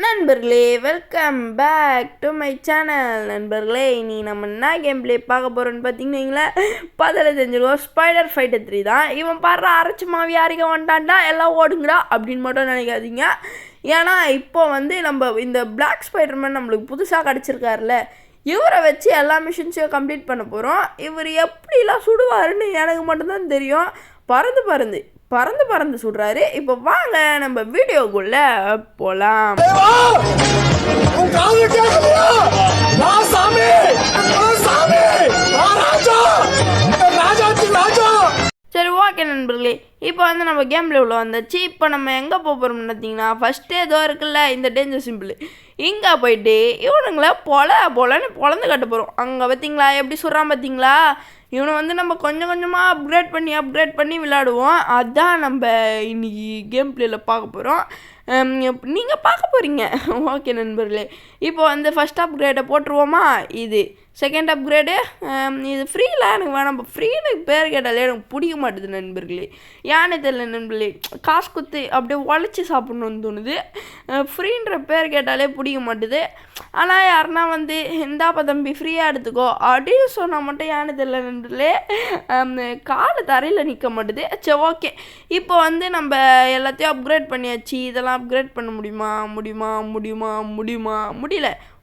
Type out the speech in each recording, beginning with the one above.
நண்பர்களே, welcome back to my channel. நண்பர்களே, இனி நம்ம என்ன கேம் பிளே பார்க்க போகிறோன்னு பார்த்தீங்கன்னா, பதில் தெரிஞ்சிருவோம். ஸ்பைடர் ஃபைட்டர் 3 தான். இவன் பாடுற அரைச்சி மாவி யாரிக்க வந்துட்டான்டா, எல்லாம் ஓடுங்கடா அப்படின்னு மட்டும் நினைக்காதீங்க. ஏன்னா இப்போ நம்ம இந்த பிளாக் ஸ்பைடர்மேன் நம்மளுக்கு புதுசாக கிடச்சிருக்காருல, இவரை வச்சு எல்லா மிஷின்ஸையும் கம்ப்ளீட் பண்ண போகிறோம். இவர் எப்படிலாம் சுடுவாருன்னு எனக்கு மட்டும்தான் தெரியும். பறந்து பறந்து சுடுறாரு. இப்போ வாங்க நம்ம வீடியோக்குள்ள போலாம். சரி, ஓகே நண்பர்களே, இப்போ நம்ம கேமில் உள்ள வந்தாச்சு. இப்போ நம்ம எங்கே போக போகிறோம்னு பார்த்தீங்கன்னா, ஃபஸ்ட்டு ஏதோ இருக்குல்ல இந்த டேஞ்சர் சிம்பிள், இங்கே போயிட்டு இவனுங்களை பொலன்னு பொழந்து கட்ட போகிறோம். அங்கே பார்த்தீங்களா எப்படி சொல்கிறான் பார்த்தீங்களா? இவனை நம்ம கொஞ்சம் கொஞ்சமாக அப்கிரேட் பண்ணி விளையாடுவோம். அதுதான் நம்ம இன்னைக்கு கேம் பிளேயில் பார்க்க போகிறோம். நீங்கள் பார்க்க போகிறீங்க. ஓகே நண்பர்களே, இப்போ ஃபஸ்ட் அப்கிரேடை போட்டுருவோமா? இது செகண்ட் அப்கிரேடு. இது ஃப்ரீயில் எனக்கு வேணாம். ஃப்ரீன்னு பேர் கேட்டாலே எனக்கு பிடிக்க மாட்டுது நண்பர்களே. ஏன்னு தெரியல நண்பர்களே, காசு குத்து அப்படியே உழைச்சி சாப்பிட்ணுன்னு தோணுது. ஃப்ரீன்ற பேர் கேட்டாலே பிடிக்க மாட்டுது. ஆனால் யாருன்னா இந்தாப்பா தம்பி ஃப்ரீயாக எடுத்துக்கோ அப்படின்னு சொன்னால் மட்டும் ஏன்னு தெரியல நண்பர்களே, காலை தரையில் நிற்க மாட்டுது. சரி, ஓகே, இப்போ நம்ம எல்லாத்தையும் அப்கிரேட் பண்ணியாச்சு. இதெல்லாம் அப்கிரேட் பண்ண முடியல.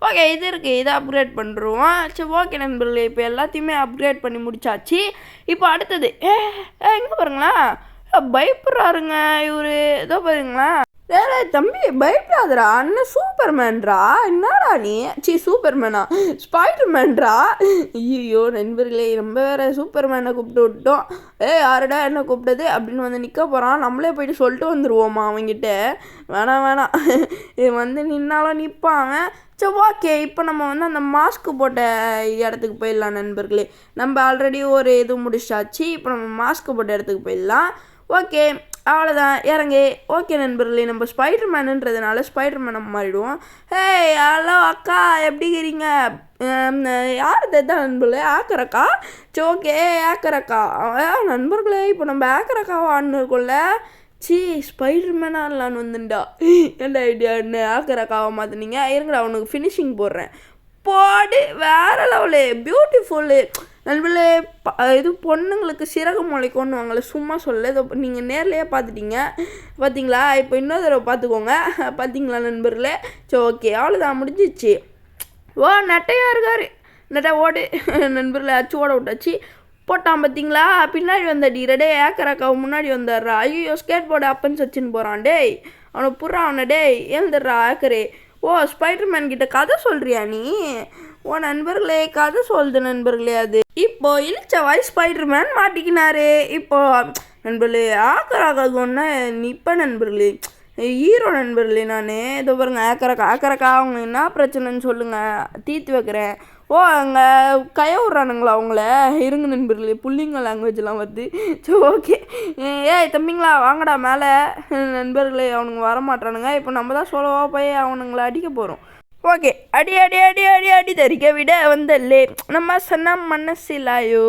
ஓகே, இது இருக்குது, இதை அப்கிரேட் பண்ணுறோம். சரி, ஓகே நண்பர்களே, இப்போ எல்லாத்தையுமே அப்கிரேட் பண்ணி முடிச்சாச்சு. இப்போ அடுத்தது எங்கே பாருங்களா, பயப்படுறாருங்க இவர். ஏதோ பாருங்களா, வேற தம்பி பயப்படாதரா, அண்ணன் சூப்பர்மேன்ரா. என்னடா நீ? சூப்பர்மேனா? ஸ்பைடர்மேன்ரா? ஐயோ நண்பர்களே, நம்ம வேற சூப்பர்மேனை கூப்பிட்டு விட்டோம். யாருடா என்ன கூப்பிட்டது அப்படின்னு நிற்க போகிறான். நம்மளே போயிட்டு சொல்லிட்டு வந்துடுவோமா அவங்ககிட்ட? வேணாம், இது நின்னாலும் நிற்பான். சரி, ஓகே, இப்போ நம்ம அந்த மாஸ்க்கு போட்ட இடத்துக்கு போயிடலாம் நண்பர்களே. நம்ம ஆல்ரெடி ஒரு இது முடிச்சாச்சு. இப்போ நம்ம மாஸ்க்கு போட்ட இடத்துக்கு போயிடலாம். ஓகே, அவ்வளோதான், இறங்கு. ஓகே நண்பர்களே, நம்ம ஸ்பைடர்மேனுன்றதுனால ஸ்பைடர்மேனை மாறிடுவோம். ஹலோ அக்கா, எப்படி இருக்கிறீங்க? யார் தான் நண்பர்களே? ஆக்கறக்கா? சரி, ஓகே, ஆக்கறக்கா நண்பர்களே. இப்போ நம்ம ஆக்கறக்காவை ஆடுன்னு இருக்கோம்ல. ஸ்பைடர்மேன் ஆடலான்னு வந்துண்டா. என்ன ஐடியா? என்ன ஆக்கறக்காவை மாற்றினீங்க? இருங்கடா, அவனுக்கு ஃபினிஷிங் போடுறேன். போடு, வேறு லெவலு, பியூட்டிஃபுல்லு நண்பர்களே. இது பொண்ணுங்களுக்கு சிறகு முளைக்கும்னு வாங்கல, சும்மா சொல்ல. இதை நீங்கள் நேர்லையே பார்த்தீங்களா? இப்போ இன்னொரு தடவை பார்த்துக்கோங்க. பார்த்தீங்களா நண்பர்களே? சரி, ஓகே, அவ்வளோதான், முடிஞ்சிச்சு. நட்டையாக இருக்காரு. நட்டை ஓடு நண்பர்களே, அச்சு ஓட விட்டாச்சு. போட்டான் பார்த்தீங்களா? பின்னாடி வந்தாடி ரெடே ஏக்கராக்காவை முன்னாடி வந்துடுறா. ஐயோ, ஸ்கேட் போர்டு அப்பன்னு வச்சுன்னு போகிறான். டேய், அவனை புறா, அவனை டேய் ஏந்துடுறா ஏக்கரே. ஸ்பைடர்மேன் கிட்ட கதை சொல்கிறியா நீ? நண்பர்களே, கதை சொல்லுது நண்பர்களே. அது இப்போ இழிச்சவாய் ஸ்பைடர்மேன் மாட்டிக்கினாரு. இப்போ நண்பர்களே, ஆக்கராக்காது ஒன்று நிற்ப நண்பர்களே, ஹீரோ நண்பர்களே. நான் இதோ பாருங்க, ஆக்கரக்கா அவங்க என்ன பிரச்சனைன்னு சொல்லுங்கள், தீர்த்து வைக்கிறேன். அங்கே கைய விட்றானுங்களா அவங்கள? இருங்க நண்பர்களே, புள்ளிங்க லாங்குவேஜ்லாம் வருது. சரி, ஓகே, தம்பிங்களா வாங்கடா மேலே. நண்பர்களே, அவனுங்க வரமாட்டானுங்க. இப்போ நம்ம தான் சொல்லவா போய் அவனுங்களை அடிக்க போகிறோம். ஓகே, அடி தரிக்க விட வந்தல்லே நம்ம சொன்ன மனசிலாயோ.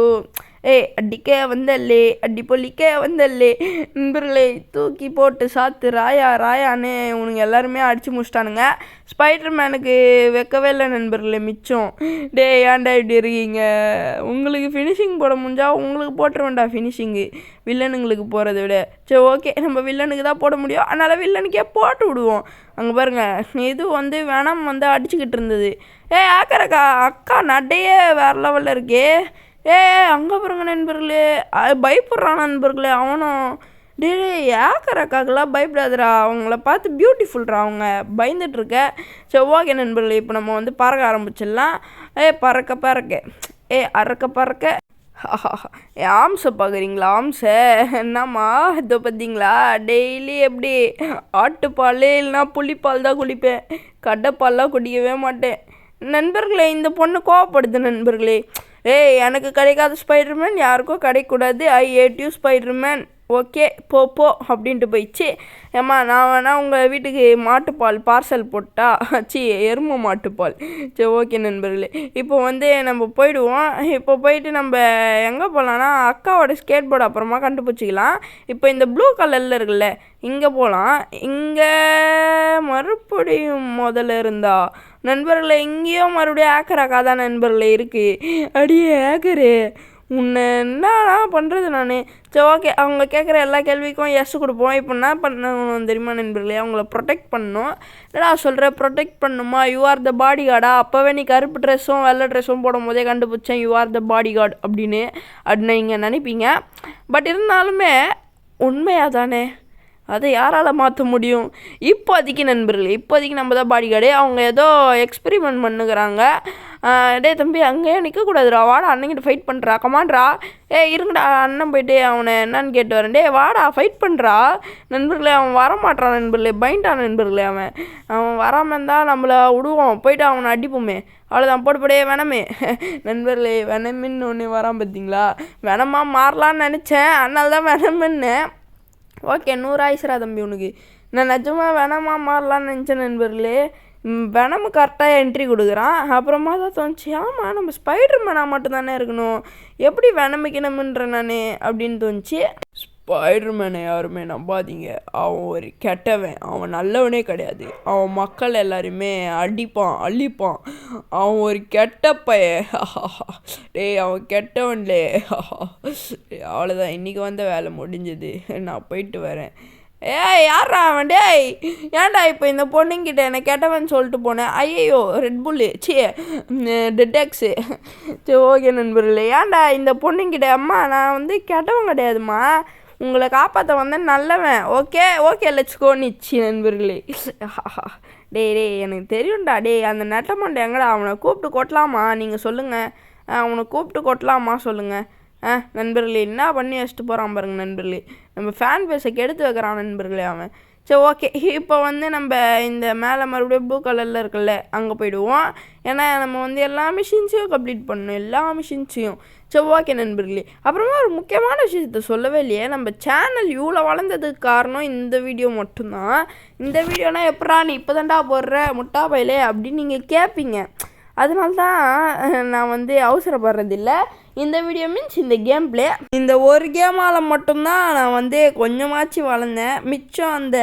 அடிக்க வந்தல்லே, அடி பொலிக்க வந்தல்லே. நண்பர்களே, தூக்கி போட்டு சாத்து ராயான்னு உனக்கு எல்லாருமே அடித்து முடிச்சிட்டானுங்க. ஸ்பைடர்மேனுக்கு வைக்கவே இல்லை நண்பர்களே மிச்சம். ஏன்டா இப்படி இருக்கீங்க? உங்களுக்கு ஃபினிஷிங் போட முடிஞ்சால் உங்களுக்கு போட்டுற வேண்டாம் ஃபினிஷிங்கு, வில்லனுங்களுக்கு போகிறத விட. சரி, ஓகே, நம்ம வில்லனுக்கு தான் போட முடியும், அதனால் வில்லனுக்கே போட்டு விடுவோம். அங்கே பாருங்கள், இது வேணாம் அடிச்சுக்கிட்டு இருந்தது. ஆக்கறக்கா அக்கா நட்டையே வேறு லெவலில் இருக்கே. அங்கே பாருங்க நண்பர்களே, பயப்படுறான் நண்பர்களே அவனும். ஏக்கறக்காக்கெல்லாம் பயப்படாதுடா, அவங்கள பார்த்து பியூட்டிஃபுல்ரா, அவங்க பயந்துட்டுருக்க. சரி, ஓகே நண்பர்களே, இப்போ நம்ம பறக்க ஆரம்பிச்சிடலாம். பறக்க ஆம்ஸை பார்க்குறீங்களா? ஆம்ஸை என்னம்மா இதோ பார்த்தீங்களா? டெய்லி எப்படி ஆட்டுப்பால் இல்லைனா புளிப்பால் தான் குடிப்பேன், கடைப்பால்லாம் குடிக்கவே மாட்டேன் நண்பர்களே. இந்த பொண்ணு கோவப்படுது நண்பர்களே. எனக்கு கிடைக்காத ஸ்பைடர்மேன் யாருக்கும் கிடைக்கூடாது. ஐ ஹேட் யூ ஸ்பைடர்மேன். ஓகே போ அப்படின்ட்டு போயிடுச்சு. ஏம்மா நான் வேணால் உங்கள் வீட்டுக்கு மாட்டுப்பால் பார்சல் போட்டா எருமை மாட்டுப்பால். சரி ஓகே நண்பர்களே, இப்போ வந்து நம்ம போயிடுவோம். இப்போ போயிட்டு நம்ம எங்கே போகலான்னா அக்காவோட ஸ்கேட் போர்டு அப்புறமா கண்டுபிடிச்சிக்கலாம். இப்போ இந்த ப்ளூ கலரில் இருக்குல்ல இங்கே போகலாம். இங்கே மறுபடியும் முதல்ல இருந்தா நண்பர்களே இங்கேயும் மறுபடியும் ஆக்கராக்கா தான் நண்பர்களே இருக்குது. அடியே ஆக்கரு உன்னை என்னடா பண்ணுறது நான். சரி ஓகே, அவங்க கேட்குற எல்லா கேள்விக்கும் எஸ் கொடுப்போம். இப்போ என்ன பண்ணணும் தெரியுமா நண்பர்களே, அவங்கள ப்ரொடெக்ட் பண்ணணும். என்னடா சொல்கிற ப்ரொடெக்ட் பண்ணுமா? யூ ஆர் த பாடி கார்டா? அப்போவே நீ கருப்பு ட்ரெஸ்ஸும் வெள்ளை ட்ரெஸ்ஸும் போடும் போதே கண்டுபிடிச்சேன் you are the body guard அப்படின்னு நீங்கள் நினைப்பீங்க. பட் இருந்தாலுமே உண்மையாக தானே, அதை யாரால் மாற்ற முடியும்? இப்போதைக்கு நண்பர்களே, இப்போதைக்கு நம்ம தான் பாடி கார்டு. அவங்க ஏதோ எக்ஸ்பெரிமெண்ட் பண்ணுகிறாங்க. டே தம்பி அங்கேயே நிற்கக்கூடாதுடா, வாடா அண்ணங்கிட்ட ஃபைட் பண்ணுறா, கமாண்ட்ரா. இருங்கடா அண்ணன் போய்ட்டு அவனை என்னன்னு கேட்டு வரேன். டே வாடா ஃபைட் பண்ணுறா நண்பர்களே. அவன் வரமாட்டான் நண்பர்களே, பயன்டான் நண்பர்களே. அவன் வராமல் இருந்தால் நம்மளை விடுவோம், போயிட்டு அவனை அடிப்போமே. அவ்வளோதான் போடுபடியே வேணாமே நண்பர்களே. வேணமின்னு ஒன்று வரான் பார்த்தீங்களா? வேணமாக மாறலான்னு நினச்சேன், அதனால தான் வேணமின்னு. ஓகே 100 ஆயிடுச்சுரா தம்பி உனக்கு. நான் நிஜமாக வேணாமா மாறலான்னு நினச்சேன் நண்பர்களே. வெனமு கரெக்டாக என்ட்ரி கொடுக்குறான். அப்புறமா தான் தோணுச்சு, ஆமாம் நம்ம ஸ்பைடர் மேனாக மட்டும்தானே இருக்கணும், எப்படி வெனமிக்கணும்ன்ற நான் அப்படின்னு தோணுச்சு. ஸ்பைடர் மேனை யாருமே நம்பாதீங்க, அவன் ஒரு கெட்டவன், அவன் நல்லவனே கிடையாது. அவன் மக்கள் எல்லாருமே அடிப்பான் அழிப்பான், அவன் ஒரு கெட்ட பையன். டேய் அவன் கெட்டவன்லே. அவ்வளோதான், இன்றைக்கி வந்த வேலை முடிஞ்சது, நான் போயிட்டு வரேன். யாரா அவன்? டேய் ஏன்டா இப்போ இந்த பொண்ணுங்கிட்ட என்னை கெட்டவன் சொல்லிட்டு போனேன். ஐயோ ரெட்புல்லு டெட்டெக்ஸு. சரி ஓகே நண்பர்களே, ஏன்டா இந்த பொண்ணுங்கிட்ட? அம்மா நான் வந்து கெட்டவன் கிடையாதும்மா, உங்களை காப்பாற்ற வந்தேன் நல்லவன். ஓகே லெட்ஸ் கோ நிச்சு நண்பர்களே. டேய் எனக்கு தெரியும்டா. அந்த நெட்டமண்டை எங்கடா? அவனை கூப்பிட்டு கொட்டலாமா? நீங்கள் சொல்லுங்கள், அவனை கூப்பிட்டு கொட்டலாமா சொல்லுங்கள். நண்பர்களே என்ன பண்ணி வச்சுட்டு போகிறான் பாருங்க நண்பர்களே, நம்ம ஃபேன் பேஸை கெடுத்து வைக்கிறான் நண்பர்களே அவன். சரி ஓகே, இப்போ வந்து நம்ம இந்த மேலே மறுபடியும் ப்ளூ கலரில் இருக்குல்ல அங்கே போயிடுவோம். ஏன்னா நம்ம வந்து எல்லா மிஷின்ஸையும் கம்ப்ளீட் பண்ணணும், எல்லா மிஷின்ஸையும். சரி ஓகே நண்பர்களே, அப்புறமா ஒரு முக்கியமான விஷயத்த சொல்லவே இல்லையே. நம்ம சேனல் இவ்வளோ வளர்ந்ததுக்கு காரணம் இந்த வீடியோ மட்டும்தான். இந்த வீடியோனா எப்படா நீ இப்போ தான்டா போடுற முட்டா பையிலே அப்படின்னு நீங்கள் கேட்பீங்க. அதனால தான் நான் வந்து அவசரப்படுறதில்லை. இந்த வீடியோ மீன்ஸ் இந்த கேம் பிளே, இந்த ஒரு கேமால் மட்டும்தான் நான் வந்து கொஞ்சமாச்சு வளர்ந்தேன். மிச்சம் அந்த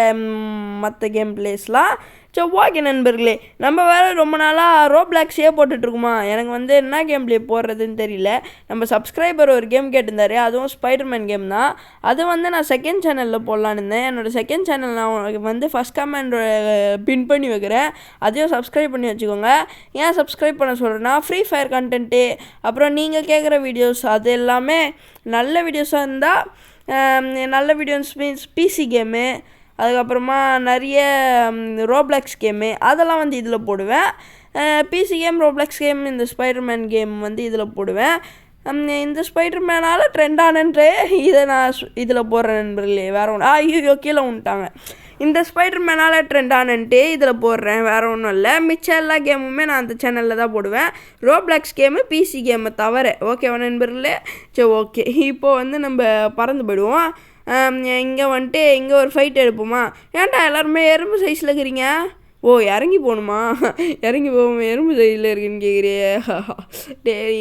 மற்ற கேம் பிளேஸ்லாம். சரி ஓகே நண்பர்களே, நம்ம வேறு ரொம்ப நாளாக ரோப்ளாக்ஸே போட்டுட்ருக்குமா, எனக்கு வந்து என்ன கேம் பிளே போடுறதுன்னு தெரியல. நம்ம சப்ஸ்கிரைபர் ஒரு கேம் கேட்டிருந்தாரு, அதுவும் ஸ்பைடர்மேன் கேம் தான். அது வந்து நான் செகண்ட் சேனலில் போடலான்னு இருந்தேன். என்னோடய செகண்ட் சேனல் நான் வந்து ஃபஸ்ட் கமெண்ட் பின் பண்ணி வைக்கிறேன், அதையும் சப்ஸ்கிரைப் பண்ணி வச்சுக்கோங்க. ஏன் சப்ஸ்கிரைப் பண்ண சொல்கிறேன்னா, ஃப்ரீ ஃபயர் கண்டென்ட்டு, அப்புறம் நீங்கள் கேட்குற வீடியோஸ் அது எல்லாமே நல்ல வீடியோஸாக இருந்தால், நல்ல வீடியோஸ் மீன்ஸ் பிசி கேமு, அதுக்கப்புறமா நிறைய ரோப்ளாக்ஸ் கேமு அதெல்லாம் வந்து இதில் போடுவேன். பிசி கேம், ரோப்ளாக்ஸ் கேம், இந்த ஸ்பைடர்மேன் கேம் வந்து இதில் போடுவேன். இந்த ஸ்பைடர்மேனால் ட்ரெண்ட் ஆனன்றே இதை நான் இதில் போடுறேன் நண்பர்களே. வேறு ஒன்று ஐயோ கீழே விட்டாங்க. இந்த ஸ்பைடர்மேனால் ட்ரெண்ட் ஆனன்ட்டு இதில் போடுறேன், வேறு ஒன்றும் இல்லை. மிச்சம் எல்லா கேமுமே நான் அந்த சேனலில் தான் போடுவேன், ரோப்ளாக்ஸ் கேமு பிசி கேமை தவிர. ஓகேவா நண்பர்களே? சரி ஓகே, இப்போது வந்து நம்ம பறந்து போயிடுவோம். இங்கே வந்துட்டு இங்கே ஒரு ஃபைட் எடுப்போமா? ஏன்டா எல்லாருமே எறும்பு சைஸில் இருக்கிறீங்க? ஓ இறங்கி போகணுமா? இறங்கி போவோம், எறும்பு சைஸில் இருக்குன்னு கேட்குறியே. டேய்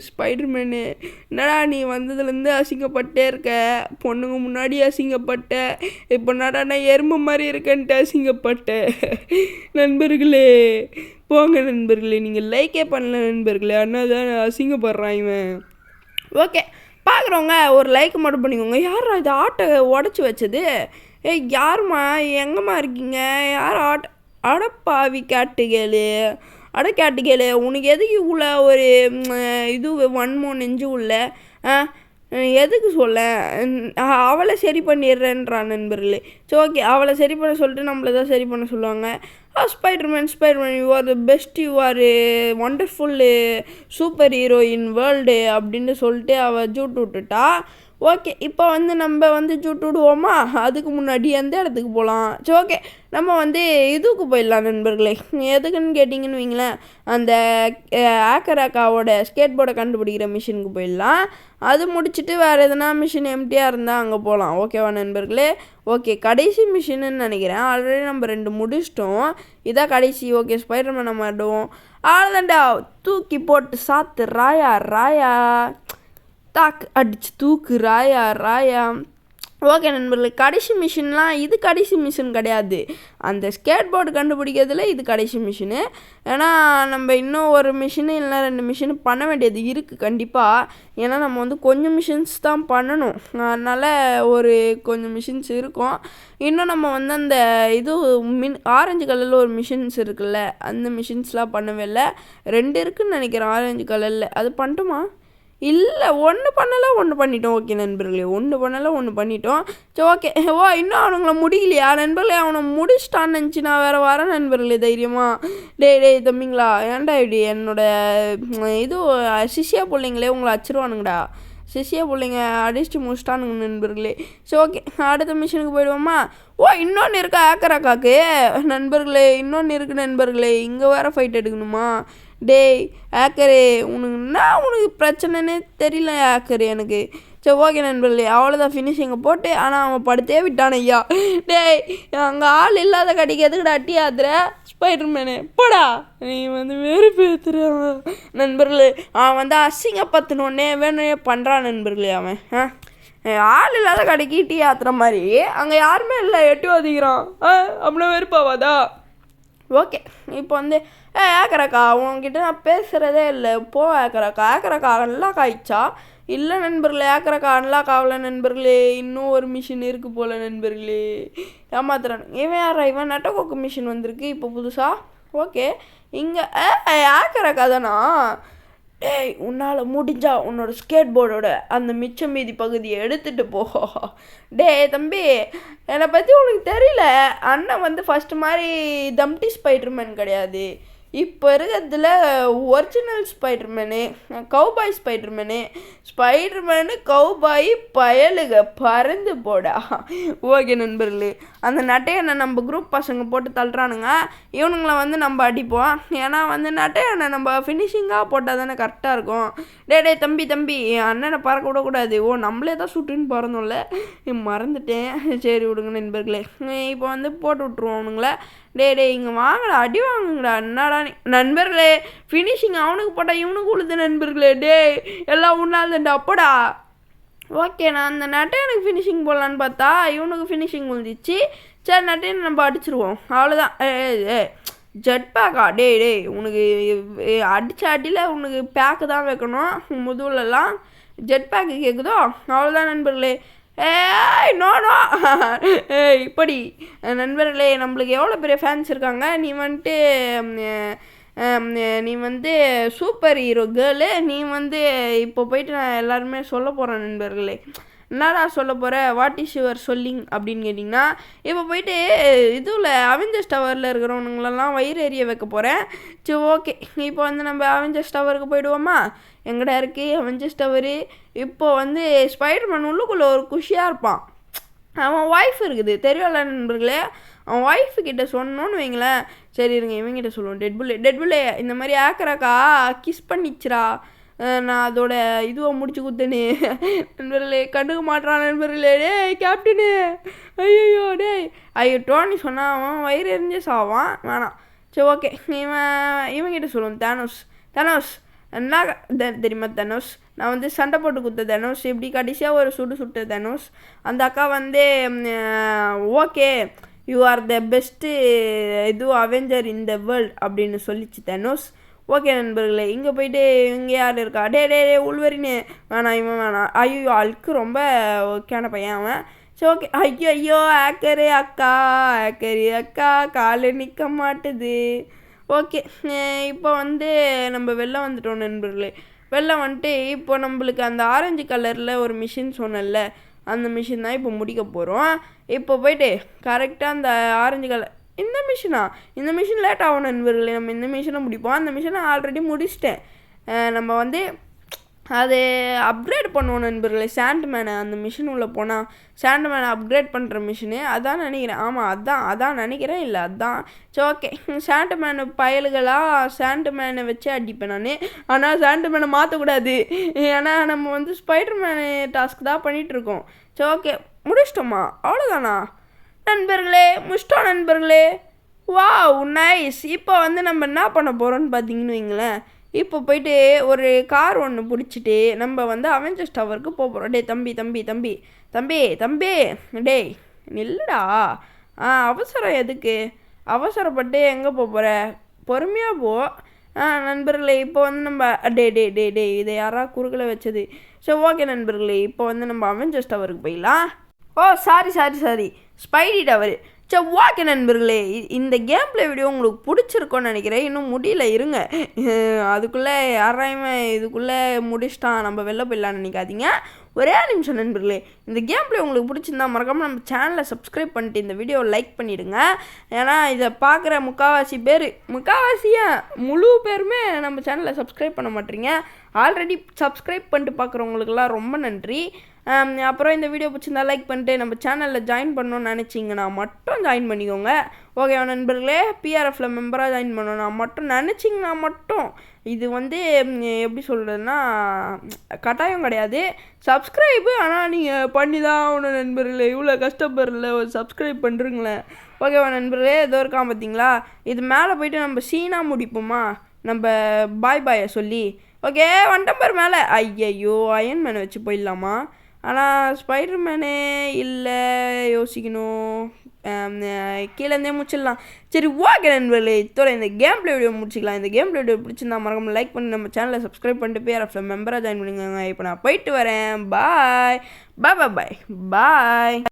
ஸ்பைடர்மேனு, என்னடா நீ வந்ததுலேருந்து அசிங்கப்பட்டே இருக்க, பொண்ணுங்க முன்னாடி அசிங்கப்பட்ட, இப்போ என்னடா நான் எறும்பு மாதிரி இருக்கேன்ட்டு அசிங்கப்பட்டேன். நண்பர்களே போங்க நண்பர்களே, நீங்கள் லைக்கே பண்ணல நண்பர்களே, ஆனால் தான் அசிங்கப்படுறான் இவன். ஓகே பார்க்குறவங்க ஒரு லைக் மட்டும் பண்ணிக்கோங்க. யாரா இது ஆட்டை உடச்சி வச்சது? யாருமா எங்கம்மா இருக்கீங்க? யார் அடப்பாவி கேட்டுகேளு, கேட்டுகேளு, உனக்கு எதுக்கு இவ்வளோ ஒரு இது வன்மோ நெஞ்சு உள்ள எதுக்கு சொல்ல? அவளை சரி பண்ணிடுறேன்றான் நண்பர்களே. ஸோ ஓகே, அவளை சரி பண்ண சொல்லிட்டு நம்மளை தான் சரி பண்ண சொல்லுவாங்க. Spiderman you are the best, you are wonderful super hero in world அப்படின்னு சொல்லிட்டு அவள் ஜூட்டு விட்டுட்டா. ஓகே இப்போ வந்து நம்ம வந்து சுட்டு விடுவோமா? அதுக்கு முன்னாடி எந்த இடத்துக்கு போகலாம்? சரி ஓகே நம்ம வந்து இதுக்கு போயிடலாம் நண்பர்களே. எதுக்குன்னு கேட்டிங்கன்னு வைங்களேன், அந்த ஆக்கராக்காவோட ஸ்கேட் போர்டை கண்டுபிடிக்கிற மிஷினுக்கு போயிடலாம். அது முடிச்சுட்டு வேறு எதனா மிஷின் எம்டியாக இருந்தால் அங்கே போகலாம். ஓகேவா நண்பர்களே? ஓகே கடைசி மிஷின்னு நினைக்கிறேன். ஆல்ரெடி நம்ம 2 முடிச்சிட்டோம். இதான் கடைசி. ஓகே ஸ்பைடர்மேனை மாட்டுவோம். அவ்வளோதான்டா, தூக்கி போட்டு சாத்து ராயா ராயா, தாக்கு அடிச்சு தூக்கு ராயா ராயா. ஓகே நண்பர்களே, கடைசி மிஷின்லாம் இது கடைசி மிஷின் கிடையாது. அந்த ஸ்கேட் போர்டு கண்டுபிடிக்கிறதுல இது கடைசி மிஷினு. ஏன்னா நம்ம இன்னும் ஒரு மிஷினு இல்லைனா 2 மிஷினு பண்ண வேண்டியது இருக்குது கண்டிப்பாக. ஏன்னா நம்ம வந்து கொஞ்சம் மிஷின்ஸ் தான் பண்ணணும். அதனால் ஒரு கொஞ்சம் மிஷின்ஸ் இருக்கும். இன்னும் நம்ம வந்து அந்த இது ஆரஞ்சு கலரில் ஒரு மிஷின்ஸ் இருக்குல்ல, அந்த மிஷின்ஸ்லாம் பண்ணவே இல்லை. 2 இருக்குதுன்னு நினைக்கிறேன் ஆரஞ்சு கலரில். அது பண்ணட்டுமா? இல்லை, 1 பண்ணலை 1 பண்ணிட்டோம். ஓகே நண்பர்களே, 1 பண்ணலை 1 பண்ணிட்டோம். சரி ஓகே. இன்னும் அவனுங்களை முடியலையா நண்பர்களே? அவனை முடிச்சிட்டான்னு நினச்சி நான் வேறு வரேன் நண்பர்களே தைரியமாக. டேய் தம்பிங்களா, ஏன்டா இப்படி என்னோட இது சிஷியா பிள்ளைங்களே உங்களை அடிச்சிருவானுங்கடா. சிஷியா பிள்ளைங்க அடிச்சுட்டு முடிச்சிட்டானுங்க நண்பர்களே. சரி ஓகே அடுத்த மிஷினுக்கு போயிடுவோமா? இன்னொன்று இருக்கா ஆக்கராக்காக்கு நண்பர்களே? இன்னொன்று இருக்குது நண்பர்களே. இங்கே வேறு ஃபைட் எடுக்கணுமா? டேய் ஆக்கரே, உனக்கு பிரச்சனைன்னே தெரியல ஆக்கரு எனக்கு. சரி ஓகே நண்பர்களே, அவ்வளோதான் ஃபினிஷிங்கை போட்டு. ஆனால் அவன் படுத்தே விட்டான் ஐயா. டேய் அங்கே ஆள் இல்லாத கடைக்கு எதுக்குடா அட்டி ஆத்துற ஸ்பைடர்மேனு? போடா, நீ வந்து வெறுப்பேத்துற நண்பர்களே. அவன் வந்து அசிங்கப்பத்தினோடனே வேணுமே பண்ணுறான் நண்பர்களே. அவன் ஆள் இல்லாத கடைக்கு டீ ஆத்துற மாதிரி அங்கே யாருமே இல்லை, எட்டி ஒதுக்கிறான். அப்படின்னா வெறுப்பாவாதா? ஓகே இப்போ வந்து ஆக்கராக்கா உங்ககிட்ட நான் பேசுகிறதே இல்லை. போ ஆக்கராக்கா நல்லா காய்ச்சா? இல்லை நண்பர்களே, ஆக்கராக்கா அன்லாக் ஆகலை நண்பர்களே. இன்னும் ஒரு மிஷின் இருக்குது போல் நண்பர்களே. ஏமாத்துறான் இவன். யாரா இவன்? நெட்டகோக்கு மிஷின் வந்திருக்கு இப்போ புதுசாக. ஓகே இங்கே ஆக்கராக்கா தானா? டேய் உன்னால் முடிஞ்சா உன்னோட ஸ்கேட் போர்டோட அந்த மிச்ச மீதி பகுதியை எடுத்துகிட்டு போ. டேய் தம்பி, என்னை பற்றி உனக்கு தெரியல. அண்ணன் வந்து ஃபஸ்ட்டு மாதிரி தம்டி ஸ்பைடர்மேன் கிடையாது. இப்போ இருக்கிறதுல original Spiderman, cowboy Spiderman cowboy பயலுக பறந்து போடா. ஓகே நண்பர்களே, அந்த நட்டையண்ணை நம்ம குரூப் பசங்க போட்டு தள்ளுறானுங்க. இவனுங்களை வந்து நம்ம அடிப்போம். ஏன்னா வந்து நட்டையண்ணை நம்ம ஃபினிஷிங்காக போட்டால் தானே கரெக்டாக இருக்கும். டே தம்பி என் அண்ணனை பறக்க விடக்கூடாது. நம்மளே தான் சுட்டுன்னு பறந்தோம்ல, மறந்துட்டேன். சரி விடுங்க நண்பர்களே, இப்போ வந்து போட்டு விட்ருவோம் அவனுங்கள. டே இங்கே வாங்கடா, அடி வாங்குங்கடா. என்னடா நண்பர்களே, ஃபினிஷிங் அவனுக்கு போட்டால் இவனுக்கு உழுது நண்பர்களே. டே எல்லாம் உண்ணாதுண்டா அப்படா. ஓகே நான் அந்த நட்டையனுக்கு ஃபினிஷிங் போடலான்னு பார்த்தா இவனுக்கு ஃபினிஷிங் உழுந்துச்சு. சரி நட்டையனை நம்ம அடிச்சிருவோம், அவ்வளோதான். ஜெட் பேக்கா? டே உனக்கு அடித்த அடியில் உனக்கு பேக்கு தான் வைக்கணும். முதுகுலலாம் ஜெட் பேக்கு கேட்குதோ? அவ்வளோதான் நண்பர்களே. நோ இப்படி நண்பர்களே, நம்மளுக்கு எவ்வளோ பெரிய ஃபேன்ஸ் இருக்காங்க. நீ வந்து சூப்பர் ஹீரோ கேர்ளு. நீ வந்து இப்போ போயிட்டு நான் எல்லாருமே சொல்ல போகிறேன் நண்பர்களே. என்னடா சொல்ல போகிற? வாட் இஸ் யுவர் சொல்லிங் அப்படின்னு கேட்டிங்கன்னா, இப்போ போயிட்டு இதுவில் அவெஞ்சர்ஸ் டவரில் இருக்கிறவனுங்களெல்லாம் வயிறு எறிய வைக்க போகிறேன். சரி ஓகே இப்போ வந்து நம்ம அவெஞ்சர்ஸ் டவருக்கு போயிடுவோமா? எங்கடா இருக்குது அவெஞ்சர்ஸ் டவரு? இப்போ வந்து ஸ்பைடர்மேன் உள்ளுக்குள்ளே ஒரு குஷியாக இருப்பான். அவன் ஒய்ஃப் இருக்குது தெரியல நண்பர்களே. அவன் ஒய்ஃபு கிட்ட சொன்னோன்னு வைங்களேன். சரி இருங்க இவங்கிட்ட சொல்லுவோம். டெட்புல்லே இந்த மாதிரி ஆக்கராக்கா கிஸ் பண்ணிச்சுரா, நான் அதோட இதுவை முடிச்சு கொடுத்தேனே. நண்பர்களே கண்டுக்க மாட்டான் நண்பர்களே. கேப்டனு ஐயோ டோனி சொன்னான். அவன் வயிறு எரிஞ்சே சாவான், வேணாம். சரி ஓகே இவங்கிட்ட சொல்லுவோம். தனோஸ் என்ன தெரியுமா தனுஷ்? நான் வந்து சண்டை போட்டு கொடுத்த தனுஷ், இப்படி கடைசியாக ஒரு சுட்டு தனுஷ். அந்த அக்கா வந்து okay you are the best Avenger in the world அப்படின்னு சொல்லிச்சு தனுஷ். ஓகே நண்பர்களே, இங்கே போயிட்டு இங்கே யார் இருக்கா? டே உள்வரின்னு வேணாம், இவன் வேணாம். ஐயோ அழுக்கு ரொம்ப ஓகேன பையன் அவன். சரி ஓகே. ஐயோ ஆக்கரு அக்கா காலு நிற்க மாட்டுது. ஓகே இப்போ வந்து நம்ம வெளில வந்துட்டோம் நண்பர்களே. வெளில வந்துட்டு இப்போ நம்மளுக்கு அந்த ஆரஞ்சு கலரில் ஒரு மிஷின் சொன்னல, அந்த மிஷின் தான் இப்போ முடிக்க போகிறோம். இப்போ போயிட்டு கரெக்டாக அந்த ஆரஞ்சு கலர் இந்த மிஷின் லேட் ஆகும் நண்பர்களே. நம்ம இந்த மிஷினை முடிப்போம். அந்த மிஷினை ஆல்ரெடி முடிச்சிட்டேன். நம்ம வந்து அது அப்கிரேட் பண்ணுவோம் நண்பர்களே. சாண்ட்மேனை அந்த மிஷின் உள்ளே போனால் சாண்ட்மேனை அப்கிரேட் பண்ணுற மிஷினு அதான் நினைக்கிறேன். ஆமாம் அதான் நினைக்கிறேன். இல்லை அதான். சரி ஓகே. சாண்ட்மேனு பயல்களாக சாண்ட்மேனை வச்சு அடிப்பேன் நான். ஆனால் சாண்ட்மேனை மாற்றக்கூடாது. ஏன்னா நம்ம வந்து ஸ்பைடர்மேனு டாஸ்க் தான் பண்ணிகிட்ருக்கோம். சரி ஓகே, முடிச்சிட்டோமா? அவ்வளோதானா நண்பர்களே? முடிச்சிட்டோம் நண்பர்களே. Wow nice. இப்போ வந்து நம்ம என்ன பண்ண போகிறோன்னு பார்த்தீங்கன்னு வைங்களேன், இப்போ போயிட்டு ஒரு கார் ஒன்று பிடிச்சிட்டு நம்ம வந்து அவெஞ்சர்ஸ் டவருக்கு போக போகிறோம். டே தம்பி தம்பி தம்பி தம்பி தம்பி டேய் நில்லுடா. அவசரம் எதுக்கு? அவசரப்பட்டு எங்கே போக போகிற? பொறுமையாக போ. நண்பர்களே, இப்போ வந்து நம்ம டே டே டே டே இதை யாராவது குறுக்கில் வச்சது. சரி ஓகே நண்பர்களே, இப்போ வந்து நம்ம அவெஞ்சர்ஸ் டவருக்கு போயிடலாம். ஓ சாரி ஸ்பைடி டவர். சரி ஓகே நண்பர்களே, இந்த கேம் பிளே வீடியோ உங்களுக்கு பிடிச்சிருக்கோன்னு நினைக்கிறேன். இன்னும் முடியல, இருங்க. அதுக்குள்ளே யாராயுமே இதுக்குள்ளே முடிச்சிட்டான் நம்ம வெளில போயிடலான்னு நினைக்காதீங்க. ஒரே நிமிஷம் நண்பர்களே. இந்த கேம் பிளே உங்களுக்கு பிடிச்சிருந்தா மறக்காமல் நம்ம சேனலை சப்ஸ்கிரைப் பண்ணிட்டு இந்த வீடியோவை லைக் பண்ணிவிடுங்க. ஏன்னா இதை பார்க்குற முக்கால்வாசியாக முழு பேருமே நம்ம சேனலை சப்ஸ்கிரைப் பண்ண மாட்டீங்க. ஆல்ரெடி சப்ஸ்கிரைப் பண்ணிட்டு பார்க்குறவங்களுக்கெல்லாம் ரொம்ப நன்றி. அப்புறம் இந்த வீடியோ பிடிச்சிருந்தா லைக் பண்ணிட்டு நம்ம சேனலில் ஜாயின் பண்ணணும்னு நினச்சிங்கன்னா மட்டும் ஜாயின் பண்ணிக்கோங்க. ஓகே நண்பர்களே, பிஆர்எஃப்ல மெம்பராக ஜாயின் பண்ணணும்னா மட்டும் நினச்சிங்கன்னா மட்டும். இது வந்து எப்படி சொல்கிறதுன்னா கட்டாயம் கிடையாது, சப்ஸ்கிரைபு. ஆனால் நீங்கள் பண்ணி தான் ஆகணும் நண்பர்களே. இவ்வளோ கஷ்டப்படல, ஒரு சப்ஸ்கிரைப் பண்ணுறீங்களேன். ஓகேவா நண்பர்களே? ஏதோ இருக்கான் பார்த்தீங்களா? இது மேலே போய்ட்டு நம்ம சீனாக முடிப்போமா? நம்ம பாயை சொல்லி. ஓகே வந்துட்டம்பர் மேலே. ஐயையோ, அயன்மேனை வச்சு போயிடலாமா? ஆனால் ஸ்பைடர்மேனே இல்லை, யோசிக்கணும். கீழேருந்தே முடிச்சிடலாம். சரி ஓகே நண்பர்களே, இதோட இந்த கேம் பிளே வீடியோ முடிச்சிக்கலாம். இந்த கேம் பிளே வீடியோ பிடிச்சிருந்தா மறக்காம லைக் பண்ணி நம்ம சேனலை சப்ஸ்கிரைப் பண்ணிட்டு பிஆர்எஃப்ல மெம்பராக ஜாயின் பண்ணுங்க. இப்போ நான் போயிட்டு வரேன். பாய் பாய் பாய் பாய்.